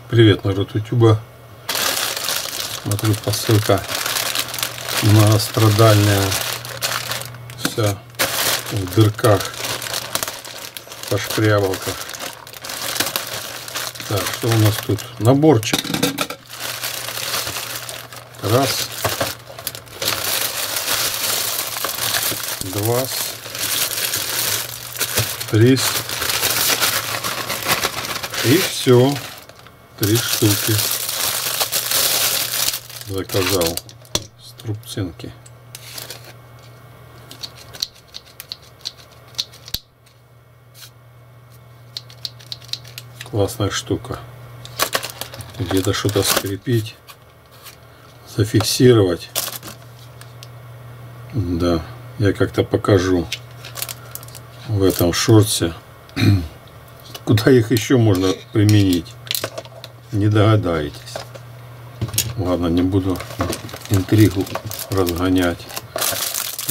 Привет, народ ютуба. Смотрю, посылка многострадальная, вся в дырках, по шкрябалках. Так, что у нас тут? Наборчик. Раз, два, три. И все. 3 штуки заказал. Струбцинки. Классная штука. Где-то что-то скрепить, зафиксировать. Да, я как-то покажу в этом шорте, куда их еще можно применить. Не догадаетесь. Ладно, не буду интригу разгонять.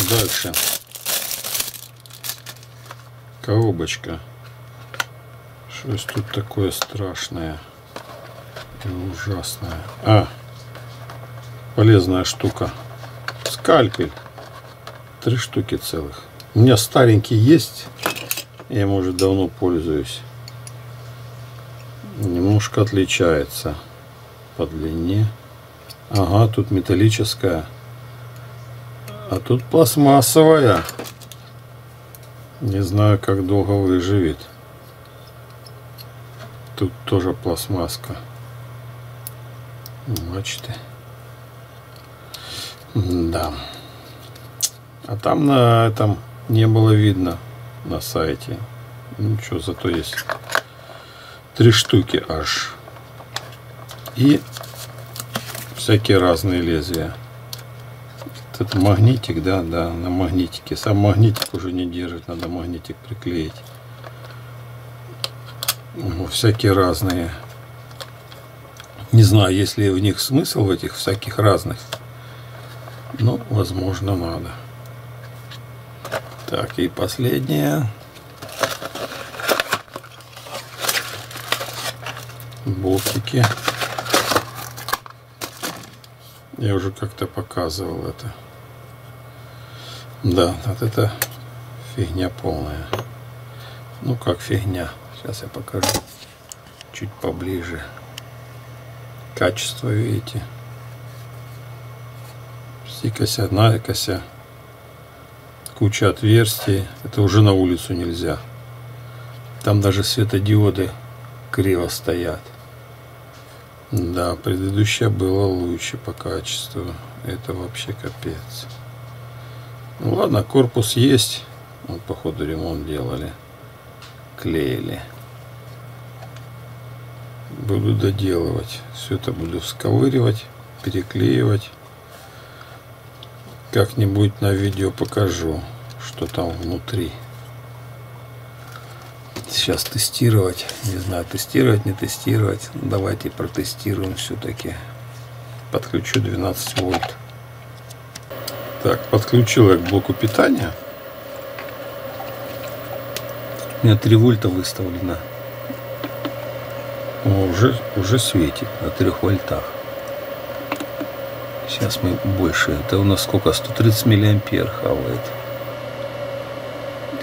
Дальше. Коробочка. Что тут такое страшное и ужасное? Полезная штука. Скальпель. 3 штуки целых. У меня старенький есть. Я им уже давно пользуюсь. Немножко отличается по длине. Ага, тут металлическая, а тут пластмассовая. Не знаю, как долго выживет. Тут тоже пластмасска. Мачты. Да. А там на этом не было видно на сайте. Ничего, зато есть 3 штуки аж. И всякие разные лезвия. Это магнитик, да, на магнитике. Сам магнитик уже не держит, надо магнитик приклеить. Всякие разные. Не знаю, есть ли в них смысл, в этих всяких разных. Но, возможно, надо. Так, и последнее. Болтики. Я уже как-то показывал это. Да, вот это фигня полная. Ну как фигня. Сейчас я покажу чуть поближе. Качество, видите. Стикося, накося. Куча отверстий. Это уже на улицу нельзя. Там даже светодиоды криво стоят. Да, предыдущее было лучше по качеству. Это вообще капец. Ну ладно, корпус есть. Вот, походу, ремонт делали. Клеили. Буду доделывать. Все это буду сковыривать, переклеивать. Как-нибудь на видео покажу, что там внутри. Сейчас тестировать. Не знаю, тестировать, не тестировать. Давайте протестируем все-таки. Подключу 12 вольт. Так, подключил я к блоку питания. У меня 3 вольта выставлено. О, уже светит на 3 вольтах. Сейчас мы больше. Это у нас сколько? 130 миллиампер хавает.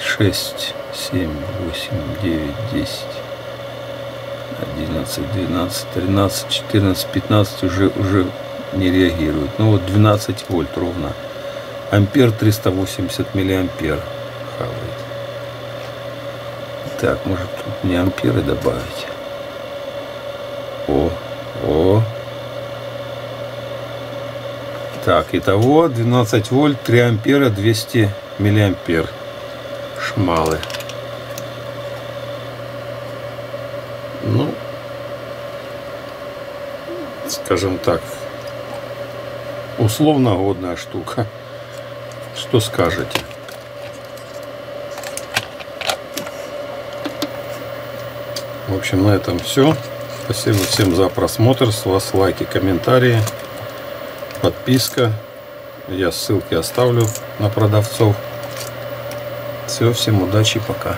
6, 7, 8, 9, 10, 11, 12, 13, 14, 15 уже не реагирует. Ну вот 12 вольт ровно. Ампер 380 миллиампер хавает. Так, может тут не амперы добавить. О. Так, итого 12 вольт, 3 ампера, 200 миллиампер. Шмалы. Ну, скажем так, условно годная штука. Что скажете? В общем, на этом все. Спасибо всем за просмотр. С вас лайки, комментарии, подписка. Я ссылки оставлю на продавцов. Все, всем удачи, пока.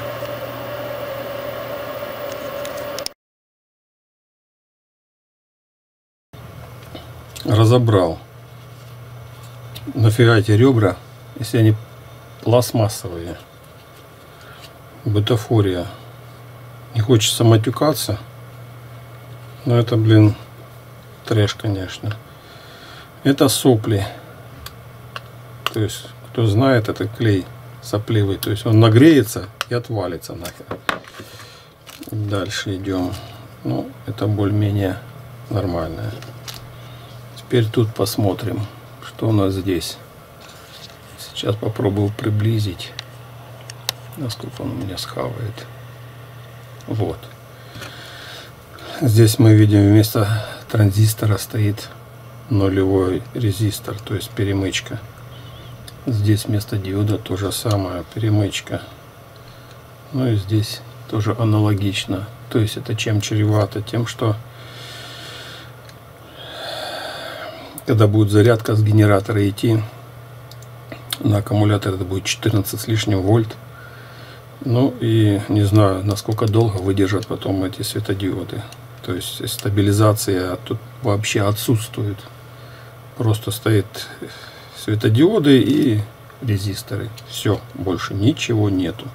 разобрал. Нафига эти ребра, если они пластмассовые? Бутафория. Не хочется матюкаться, но это, блин, трэш, конечно. Это сопли. То есть, кто знает, это клей сопливый. То есть он нагреется и отвалится нахер. Дальше идем. Ну, это более-менее нормальное. Теперь тут посмотрим, что у нас здесь. Сейчас попробую приблизить, насколько он у меня схавает. Вот. Здесь мы видим, вместо транзистора стоит нулевой резистор, то есть перемычка. Здесь вместо диода то же самое, перемычка. Ну и здесь тоже аналогично. То есть это чем чревато? Тем, что когда будет зарядка с генератора идти, на аккумулятор это будет 14 с лишним вольт. Ну и не знаю, насколько долго выдержат потом эти светодиоды. То есть стабилизация тут вообще отсутствует. Просто стоит светодиоды и резисторы. Все, больше ничего нету.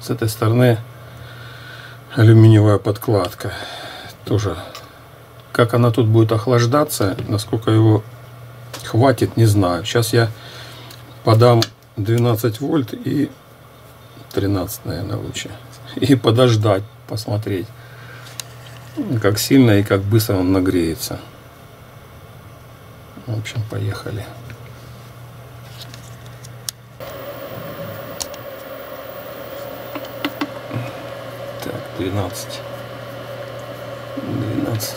С этой стороны алюминиевая подкладка. Тоже. Как она тут будет охлаждаться, насколько его хватит, не знаю. Сейчас я подам 12 вольт и 13, наверное, лучше. И подождать, посмотреть, как сильно и как быстро он нагреется. В общем, поехали. Так, 12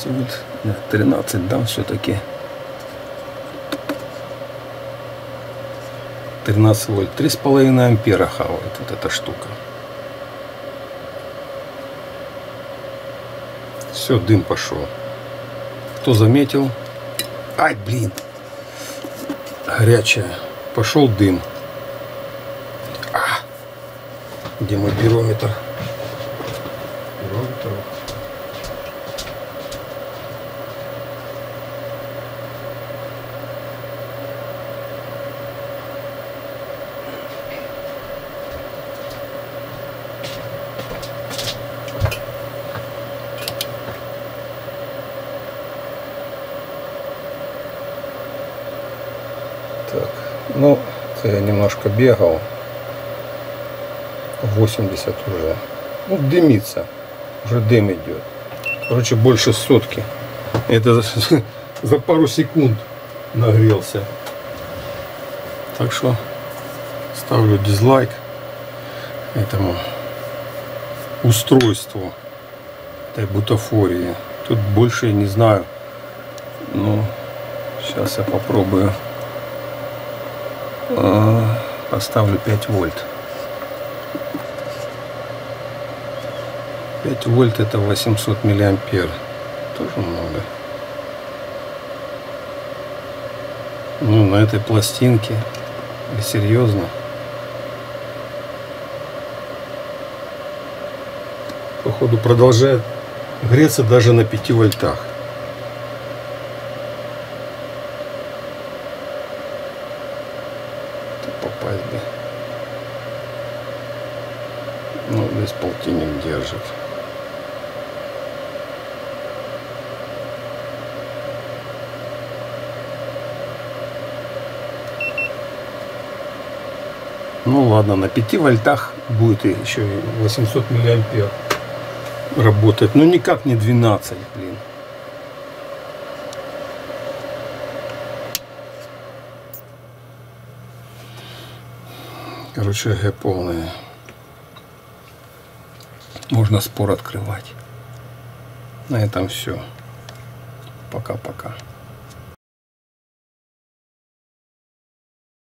вольт. Нет, 13 дам все-таки. 13 вольт. 3,5 ампера хавает вот эта штука. Все, дым пошел. Кто заметил? Ай, блин. Горячая. Пошел дым. Где мой пирометр? Пирометр. Так, ну, я немножко бегал. 80 уже. Ну, дымится. Уже дым идет. Короче, больше сотки. Это за пару секунд нагрелся. Так что ставлю дизлайк этому устройству, этой бутафории. Тут больше я не знаю. Ну, сейчас я попробую. Поставлю 5 вольт. 5 вольт это 800 миллиампер. Тоже много. Ну, на этой пластинке. И серьезно. Походу продолжает греться даже на 5 вольтах. Попасть бы. Ну, здесь полтинник держит. Ну ладно, на 5 вольтах будет еще и 800 миллиампер работать. Но никак не 12, блин. Короче, г полная. Можно спор открывать. На этом все. Пока-пока.